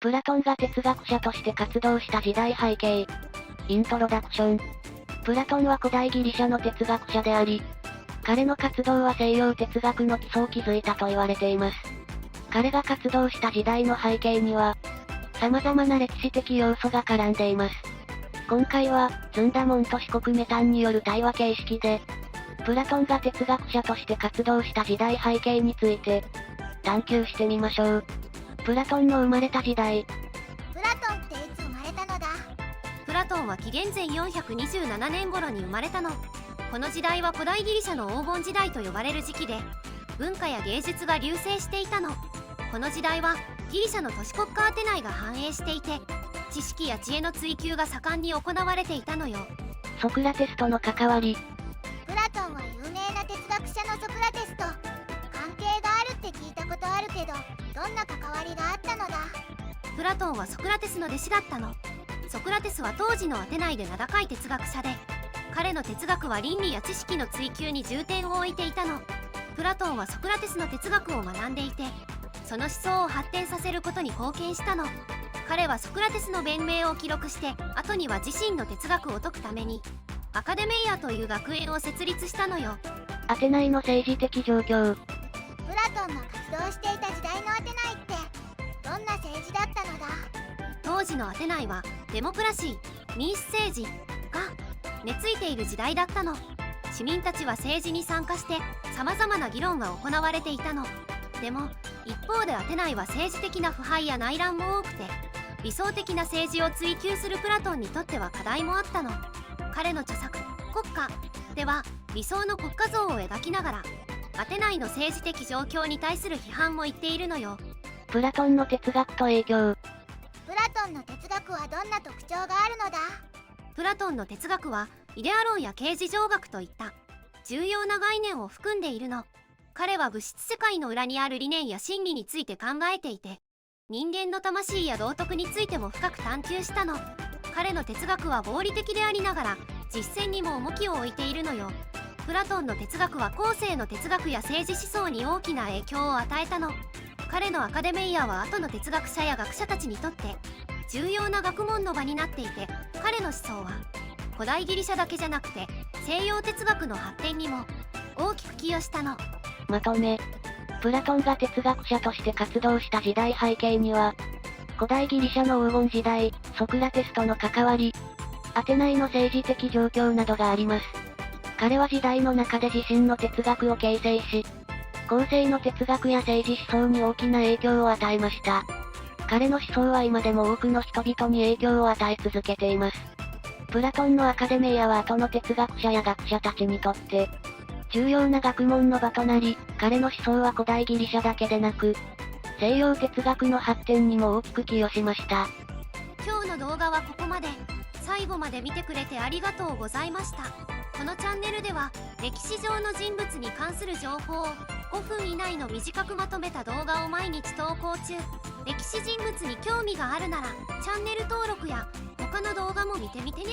プラトンが哲学者として活動した時代背景。イントロダクション。プラトンは古代ギリシャの哲学者であり、彼の活動は西洋哲学の基礎を築いたと言われています。彼が活動した時代の背景には、様々な歴史的要素が絡んでいます。今回は、ズンダモンと四国メタンによる対話形式で、プラトンが哲学者として活動した時代背景について、探求してみましょう。プラトンの生まれた時代。プラトンっていつ生まれたのだ？プラトンは紀元前427年頃に生まれたの。この時代は古代ギリシャの黄金時代と呼ばれる時期で、文化や芸術が隆盛していたの。この時代はギリシャの都市国家アテナイが繁栄していて、知識や知恵の追求が盛んに行われていたのよ。ソクラテスとの関わり。プラトンは有名な哲学者のソクラテスと関係があるって聞いたことあるけど、どんな関わりがあったのだ？プラトンはソクラテスの弟子だったの。ソクラテスは当時のアテナイで名高い哲学者で、彼の哲学は倫理や知識の追求に重点を置いていたの。プラトンはソクラテスの哲学を学んでいて、その思想を発展させることに貢献したの。彼はソクラテスの弁明を記録して、後には自身の哲学を説くためにアカデメイアという学園を設立したのよ。アテナイの政治的状況。プラトンが活動していた時代のアテナイってどんな政治だったのだ？当時のアテナイはデモクラシー、民主政治が根付いている時代だったの。市民たちは政治に参加して様々な議論が行われていたの。でも一方でアテナイは政治的な腐敗や内乱も多くて、理想的な政治を追求するプラトンにとっては課題もあったの。彼の著作「国家」では理想の国家像を描きながら、アテナイの政治的状況に対する批判も言っているのよ。プラトンの哲学と影響。プラトンの哲学はどんな特徴があるのだ？プラトンの哲学はイデア論や形而上学といった重要な概念を含んでいるの。彼は物質世界の裏にある理念や真理について考えていて、人間の魂や道徳についても深く探求したの。彼の哲学は合理的でありながら実践にも重きを置いているのよ。プラトンの哲学は後世の哲学や政治思想に大きな影響を与えたの。彼のアカデメイアは後の哲学者や学者たちにとって重要な学問の場になっていて、彼の思想は古代ギリシャだけじゃなくて西洋哲学の発展にも大きく寄与したの。まとめ。プラトンが哲学者として活動した時代背景には、古代ギリシャの黄金時代、ソクラテスとの関わり、アテナイの政治的状況などがあります。彼は時代の中で自身の哲学を形成し、後世の哲学や政治思想に大きな影響を与えました。彼の思想は今でも多くの人々に影響を与え続けています。プラトンのアカデメイアは後の哲学者や学者たちにとって、重要な学問の場となり、彼の思想は古代ギリシャだけでなく、西洋哲学の発展にも大きく寄与しました。今日の動画はここまで。最後まで見てくれてありがとうございました。このチャンネルでは歴史上の人物に関する情報を5分以内の短くまとめた動画を毎日投稿中。歴史人物に興味があるならチャンネル登録や他の動画も見てみてね。